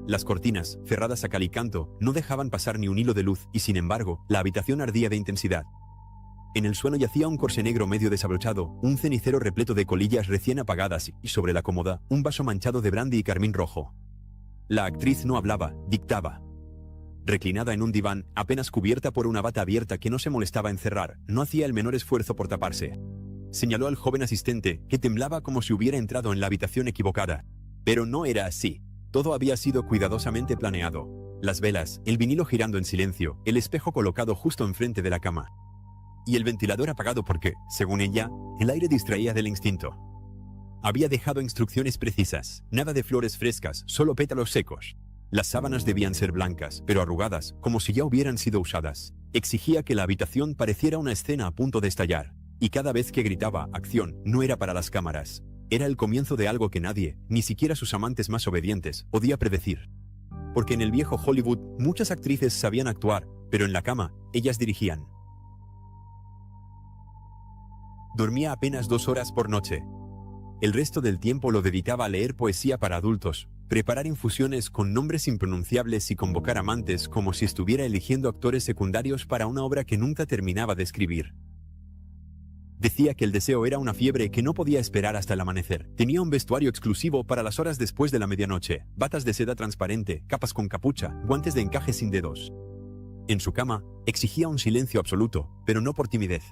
Las cortinas, cerradas a cal y canto, no dejaban pasar ni un hilo de luz y sin embargo, la habitación ardía de intensidad. En el suelo yacía un corsé negro medio desabrochado, un cenicero repleto de colillas recién apagadas y sobre la cómoda, un vaso manchado de brandy y carmín rojo. La actriz no hablaba, dictaba. Reclinada en un diván, apenas cubierta por una bata abierta que no se molestaba en cerrar, no hacía el menor esfuerzo por taparse. Señaló al joven asistente, que temblaba como si hubiera entrado en la habitación equivocada. Pero no era así. Todo había sido cuidadosamente planeado. Las velas, el vinilo girando en silencio, el espejo colocado justo enfrente de la cama. Y el ventilador apagado porque, según ella, el aire distraía del instinto. Había dejado instrucciones precisas, nada de flores frescas, solo pétalos secos. Las sábanas debían ser blancas, pero arrugadas, como si ya hubieran sido usadas. Exigía que la habitación pareciera una escena a punto de estallar. Y cada vez que gritaba «acción», no era para las cámaras. Era el comienzo de algo que nadie, ni siquiera sus amantes más obedientes, podía predecir. Porque en el viejo Hollywood, muchas actrices sabían actuar, pero en la cama, ellas dirigían. Dormía apenas 2 horas por noche. El resto del tiempo lo dedicaba a leer poesía para adultos, preparar infusiones con nombres impronunciables y convocar amantes como si estuviera eligiendo actores secundarios para una obra que nunca terminaba de escribir. Decía que el deseo era una fiebre que no podía esperar hasta el amanecer. Tenía un vestuario exclusivo para las horas después de la medianoche, batas de seda transparente, capas con capucha, guantes de encaje sin dedos. En su cama, exigía un silencio absoluto, pero no por timidez.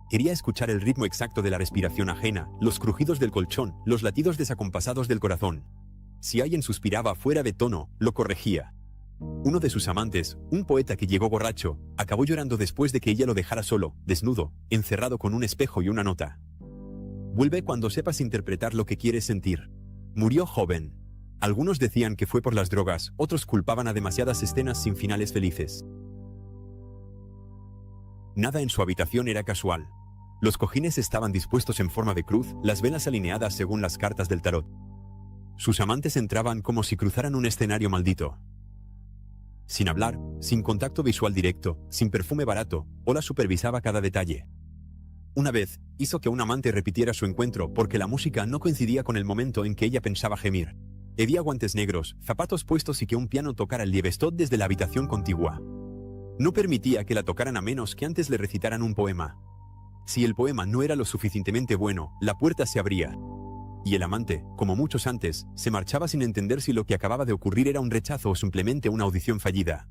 Quería escuchar el ritmo exacto de la respiración ajena, los crujidos del colchón, los latidos desacompasados del corazón. Si alguien suspiraba fuera de tono, lo corregía. Uno de sus amantes, un poeta que llegó borracho, acabó llorando después de que ella lo dejara solo, desnudo, encerrado con un espejo y una nota. Vuelve cuando sepas interpretar lo que quieres sentir. Murió joven. Algunos decían que fue por las drogas, otros culpaban a demasiadas escenas sin finales felices. Nada en su habitación era casual. Los cojines estaban dispuestos en forma de cruz, las velas alineadas según las cartas del tarot. Sus amantes entraban como si cruzaran un escenario maldito. Sin hablar, sin contacto visual directo, sin perfume barato, Ola supervisaba cada detalle. Una vez, hizo que un amante repitiera su encuentro porque la música no coincidía con el momento en que ella pensaba gemir. Pedía guantes negros, zapatos puestos y que un piano tocara el liebestod desde la habitación contigua. No permitía que la tocaran a menos que antes le recitaran un poema. Si el poema no era lo suficientemente bueno, la puerta se abría. Y el amante, como muchos antes, se marchaba sin entender si lo que acababa de ocurrir era un rechazo o simplemente una audición fallida.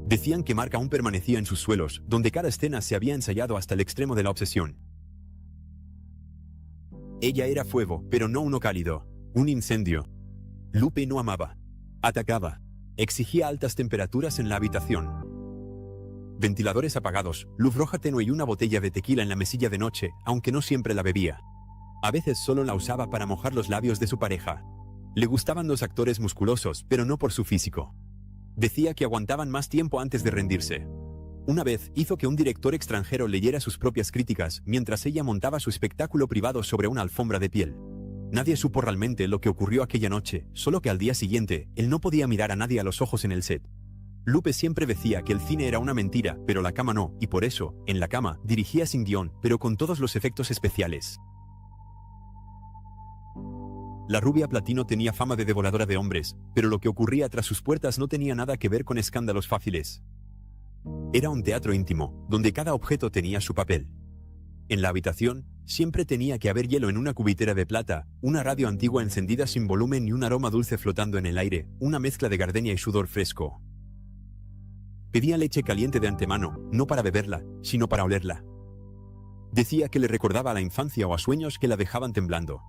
Decían que Mark aún permanecía en sus suelos, donde cada escena se había ensayado hasta el extremo de la obsesión. Ella era fuego, pero no uno cálido, un incendio. Lupe no amaba. Atacaba. Exigía altas temperaturas en la habitación. Ventiladores apagados, luz roja tenue y una botella de tequila en la mesilla de noche, aunque no siempre la bebía. A veces solo la usaba para mojar los labios de su pareja. Le gustaban los actores musculosos, pero no por su físico. Decía que aguantaban más tiempo antes de rendirse. Una vez hizo que un director extranjero leyera sus propias críticas mientras ella montaba su espectáculo privado sobre una alfombra de piel. Nadie supo realmente lo que ocurrió aquella noche, solo que al día siguiente, él no podía mirar a nadie a los ojos en el set. Lupe siempre decía que el cine era una mentira, pero la cama no, y por eso, en la cama, dirigía sin guión, pero con todos los efectos especiales. La rubia platino tenía fama de devoradora de hombres, pero lo que ocurría tras sus puertas no tenía nada que ver con escándalos fáciles. Era un teatro íntimo, donde cada objeto tenía su papel. En la habitación, siempre tenía que haber hielo en una cubitera de plata, una radio antigua encendida sin volumen y un aroma dulce flotando en el aire, una mezcla de gardenia y sudor fresco. Pedía leche caliente de antemano, no para beberla, sino para olerla. Decía que le recordaba a la infancia o a sueños que la dejaban temblando.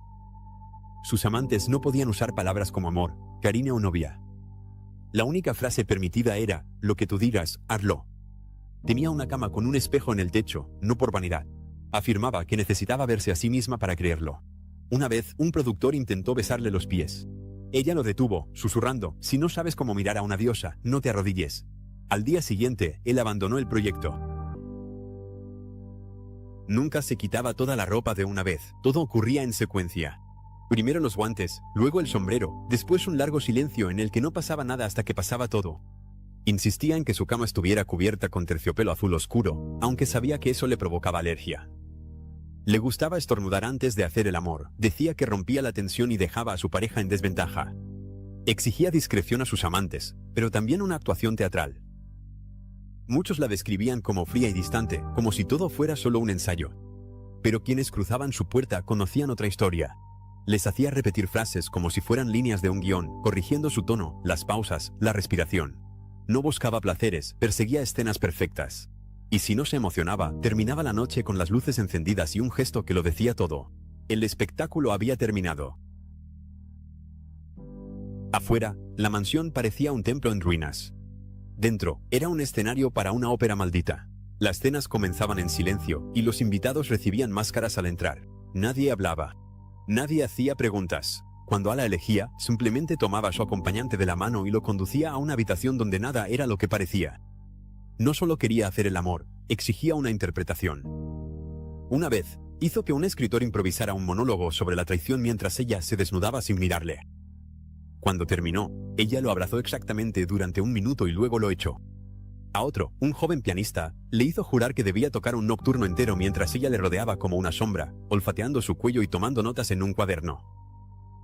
Sus amantes no podían usar palabras como amor, cariño o novia. La única frase permitida era, lo que tú digas, hazlo. Tenía una cama con un espejo en el techo, no por vanidad. Afirmaba que necesitaba verse a sí misma para creerlo. Una vez, un productor intentó besarle los pies. Ella lo detuvo, susurrando, si no sabes cómo mirar a una diosa, no te arrodilles. Al día siguiente, él abandonó el proyecto. Nunca se quitaba toda la ropa de una vez, todo ocurría en secuencia. Primero los guantes, luego el sombrero, después un largo silencio en el que no pasaba nada hasta que pasaba todo. Insistía en que su cama estuviera cubierta con terciopelo azul oscuro, aunque sabía que eso le provocaba alergia. Le gustaba estornudar antes de hacer el amor, decía que rompía la tensión y dejaba a su pareja en desventaja. Exigía discreción a sus amantes, pero también una actuación teatral. Muchos la describían como fría y distante, como si todo fuera solo un ensayo. Pero quienes cruzaban su puerta conocían otra historia. Les hacía repetir frases como si fueran líneas de un guión, corrigiendo su tono, las pausas, la respiración. No buscaba placeres, perseguía escenas perfectas. Y si no se emocionaba, terminaba la noche con las luces encendidas y un gesto que lo decía todo. El espectáculo había terminado. Afuera, la mansión parecía un templo en ruinas. Dentro, era un escenario para una ópera maldita. Las cenas comenzaban en silencio y los invitados recibían máscaras al entrar. Nadie hablaba. Nadie hacía preguntas. Cuando Ala elegía, simplemente tomaba a su acompañante de la mano y lo conducía a una habitación donde nada era lo que parecía. No solo quería hacer el amor, exigía una interpretación. Una vez, hizo que un escritor improvisara un monólogo sobre la traición mientras ella se desnudaba sin mirarle. Cuando terminó, ella lo abrazó exactamente durante 1 minuto y luego lo echó. A otro, un joven pianista, le hizo jurar que debía tocar un nocturno entero mientras ella le rodeaba como una sombra, olfateando su cuello y tomando notas en un cuaderno.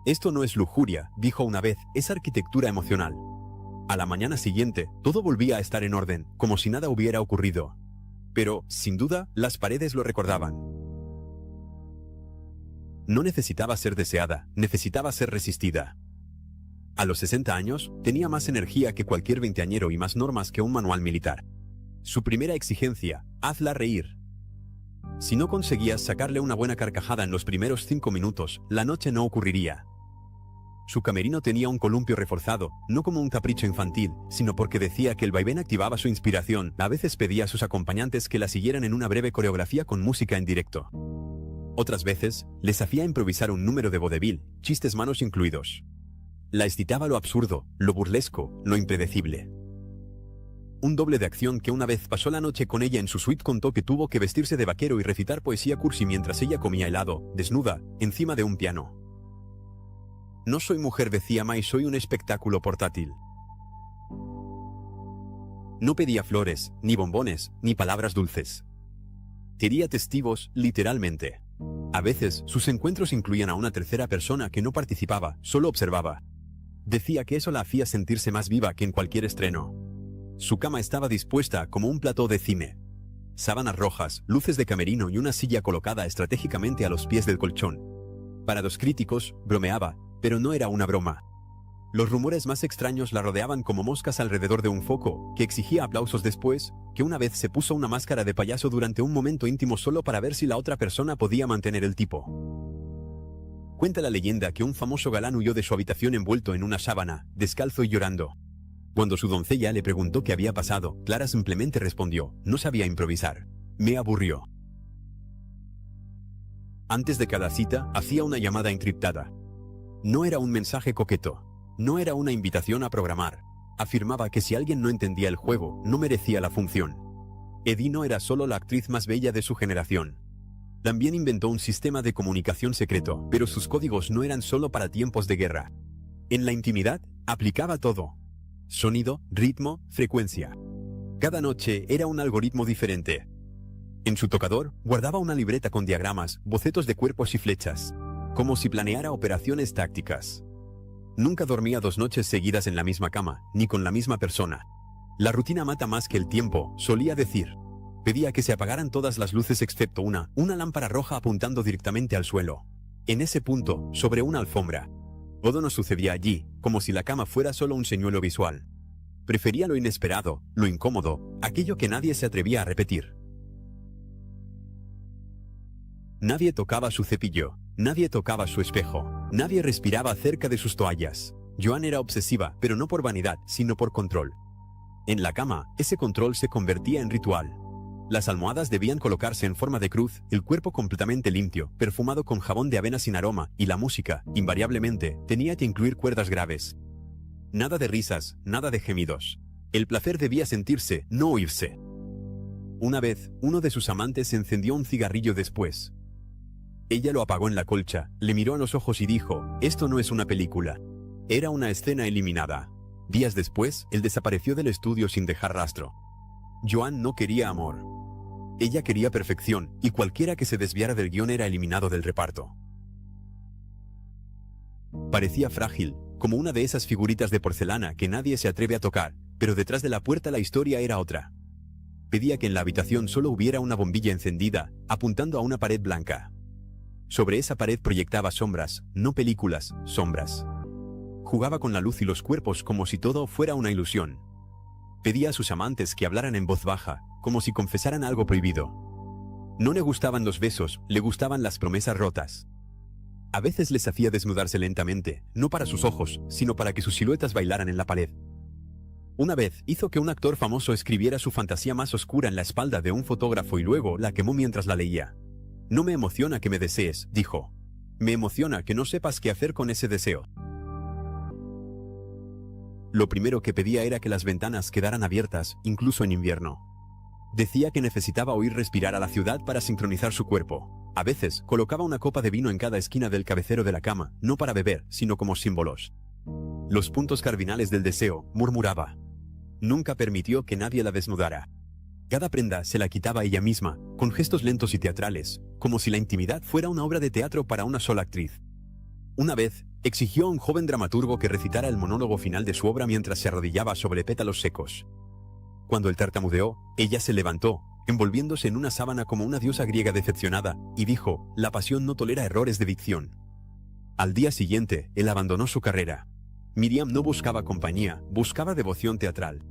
Esto no es lujuria, dijo una vez, es arquitectura emocional. A la mañana siguiente, todo volvía a estar en orden, como si nada hubiera ocurrido. Pero, sin duda, las paredes lo recordaban. No necesitaba ser deseada, necesitaba ser resistida. A los 60 años, tenía más energía que cualquier veinteañero y más normas que un manual militar. Su primera exigencia, hazla reír. Si no conseguías sacarle una buena carcajada en los primeros 5 minutos, la noche no ocurriría. Su camerino tenía un columpio reforzado, no como un capricho infantil, sino porque decía que el vaivén activaba su inspiración. A veces pedía a sus acompañantes que la siguieran en una breve coreografía con música en directo. Otras veces, les hacía improvisar un número de vodevil, chistes malos incluidos. La excitaba lo absurdo, lo burlesco, lo impredecible. Un doble de acción que una vez pasó la noche con ella en su suite contó que tuvo que vestirse de vaquero y recitar poesía cursi mientras ella comía helado, desnuda, encima de un piano. No soy mujer, decía Mai, soy un espectáculo portátil. No pedía flores, ni bombones, ni palabras dulces. Quería testigos, literalmente. A veces, sus encuentros incluían a una tercera persona que no participaba, solo observaba. Decía que eso la hacía sentirse más viva que en cualquier estreno. Su cama estaba dispuesta como un plató de cine. Sábanas rojas, luces de camerino y una silla colocada estratégicamente a los pies del colchón. Para los críticos, bromeaba, pero no era una broma. Los rumores más extraños la rodeaban como moscas alrededor de un foco, que exigía aplausos después, que una vez se puso una máscara de payaso durante un momento íntimo solo para ver si la otra persona podía mantener el tipo. Cuenta la leyenda que un famoso galán huyó de su habitación envuelto en una sábana, descalzo y llorando. Cuando su doncella le preguntó qué había pasado, Clara simplemente respondió, no sabía improvisar. Me aburrió. Antes de cada cita, hacía una llamada encriptada. No era un mensaje coqueto. No era una invitación a programar. Afirmaba que si alguien no entendía el juego, no merecía la función. Eddie no era solo la actriz más bella de su generación. También inventó un sistema de comunicación secreto, pero sus códigos no eran solo para tiempos de guerra. En la intimidad, aplicaba todo. Sonido, ritmo, frecuencia. Cada noche era un algoritmo diferente. En su tocador, guardaba una libreta con diagramas, bocetos de cuerpos y flechas, como si planeara operaciones tácticas. Nunca dormía 2 noches seguidas en la misma cama, ni con la misma persona. La rutina mata más que el tiempo, solía decir. Pedía que se apagaran todas las luces excepto una lámpara roja apuntando directamente al suelo. En ese punto, sobre una alfombra. Todo nos sucedía allí, como si la cama fuera solo un señuelo visual. Prefería lo inesperado, lo incómodo, aquello que nadie se atrevía a repetir. Nadie tocaba su cepillo, nadie tocaba su espejo, nadie respiraba cerca de sus toallas. Joan era obsesiva, pero no por vanidad, sino por control. En la cama, ese control se convertía en ritual. Las almohadas debían colocarse en forma de cruz, el cuerpo completamente limpio, perfumado con jabón de avena sin aroma, y la música, invariablemente, tenía que incluir cuerdas graves. Nada de risas, nada de gemidos. El placer debía sentirse, no oírse. Una vez, uno de sus amantes encendió un cigarrillo después. Ella lo apagó en la colcha, le miró a los ojos y dijo, esto no es una película. Era una escena eliminada. Días después, él desapareció del estudio sin dejar rastro. Joan no quería amor. Ella quería perfección, y cualquiera que se desviara del guión era eliminado del reparto. Parecía frágil, como una de esas figuritas de porcelana que nadie se atreve a tocar, pero detrás de la puerta la historia era otra. Pedía que en la habitación solo hubiera una bombilla encendida, apuntando a una pared blanca. Sobre esa pared proyectaba sombras, no películas, sombras. Jugaba con la luz y los cuerpos como si todo fuera una ilusión. Pedía a sus amantes que hablaran en voz baja, como si confesaran algo prohibido. No le gustaban los besos, le gustaban las promesas rotas. A veces les hacía desnudarse lentamente, no para sus ojos, sino para que sus siluetas bailaran en la pared. Una vez hizo que un actor famoso escribiera su fantasía más oscura en la espalda de un fotógrafo y luego la quemó mientras la leía. No me emociona que me desees, dijo. Me emociona que no sepas qué hacer con ese deseo. Lo primero que pedía era que las ventanas quedaran abiertas, incluso en invierno. Decía que necesitaba oír respirar a la ciudad para sincronizar su cuerpo. A veces, colocaba una copa de vino en cada esquina del cabecero de la cama, no para beber, sino como símbolos. Los puntos cardinales del deseo, murmuraba. Nunca permitió que nadie la desnudara. Cada prenda se la quitaba ella misma, con gestos lentos y teatrales, como si la intimidad fuera una obra de teatro para una sola actriz. Una vez, exigió a un joven dramaturgo que recitara el monólogo final de su obra mientras se arrodillaba sobre pétalos secos. Cuando él tartamudeó, ella se levantó, envolviéndose en una sábana como una diosa griega decepcionada, y dijo, la pasión no tolera errores de dicción. Al día siguiente, él abandonó su carrera. Miriam no buscaba compañía, buscaba devoción teatral.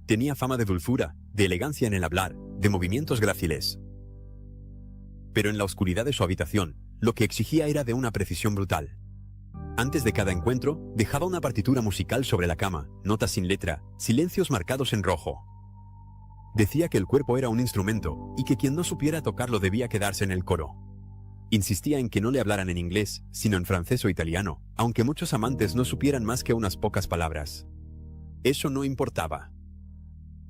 Tenía fama de dulzura, de elegancia en el hablar, de movimientos gráciles. Pero en la oscuridad de su habitación, lo que exigía era de una precisión brutal. Antes de cada encuentro, dejaba una partitura musical sobre la cama, notas sin letra, silencios marcados en rojo. Decía que el cuerpo era un instrumento, y que quien no supiera tocarlo debía quedarse en el coro. Insistía en que no le hablaran en inglés, sino en francés o italiano, aunque muchos amantes no supieran más que unas pocas palabras. Eso no importaba.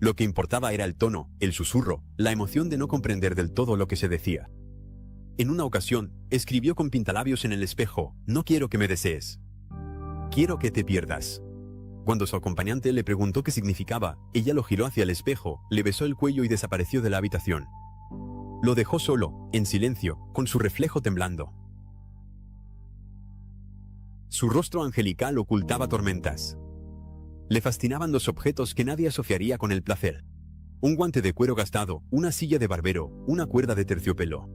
Lo que importaba era el tono, el susurro, la emoción de no comprender del todo lo que se decía. En una ocasión, escribió con pintalabios en el espejo, no quiero que me desees. Quiero que te pierdas. Cuando su acompañante le preguntó qué significaba, ella lo giró hacia el espejo, le besó el cuello y desapareció de la habitación. Lo dejó solo, en silencio, con su reflejo temblando. Su rostro angelical ocultaba tormentas. Le fascinaban los objetos que nadie asociaría con el placer. Un guante de cuero gastado, una silla de barbero, una cuerda de terciopelo.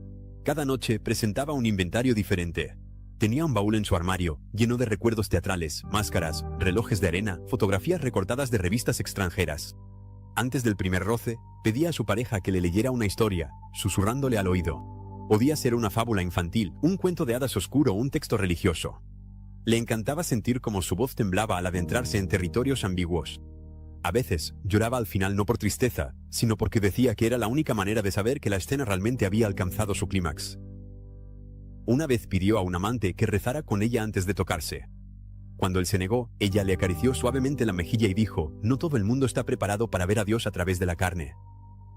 Cada noche presentaba un inventario diferente. Tenía un baúl en su armario, lleno de recuerdos teatrales, máscaras, relojes de arena, fotografías recortadas de revistas extranjeras. Antes del primer roce, pedía a su pareja que le leyera una historia, susurrándole al oído. Podía ser una fábula infantil, un cuento de hadas oscuro o un texto religioso. Le encantaba sentir cómo su voz temblaba al adentrarse en territorios ambiguos. A veces, lloraba al final no por tristeza, sino porque decía que era la única manera de saber que la escena realmente había alcanzado su clímax. Una vez pidió a un amante que rezara con ella antes de tocarse. Cuando él se negó, ella le acarició suavemente la mejilla y dijo, no todo el mundo está preparado para ver a Dios a través de la carne.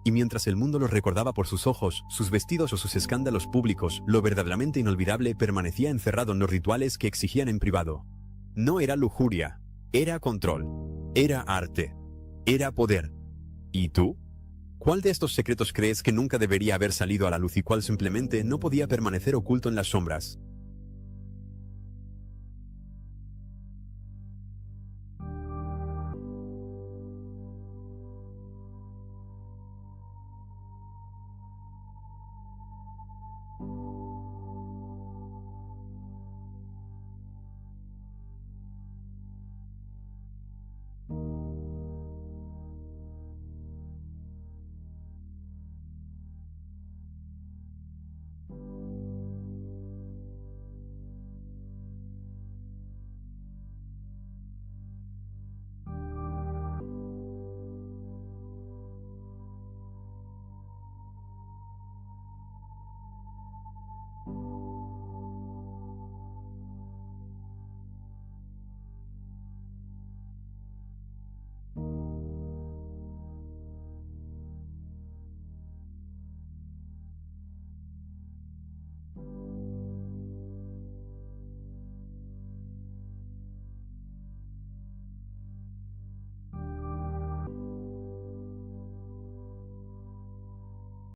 Y mientras el mundo los recordaba por sus ojos, sus vestidos o sus escándalos públicos, lo verdaderamente inolvidable permanecía encerrado en los rituales que exigían en privado. No era lujuria, era control, era arte, era poder. ¿Y tú? ¿Cuál de estos secretos crees que nunca debería haber salido a la luz y cuál simplemente no podía permanecer oculto en las sombras?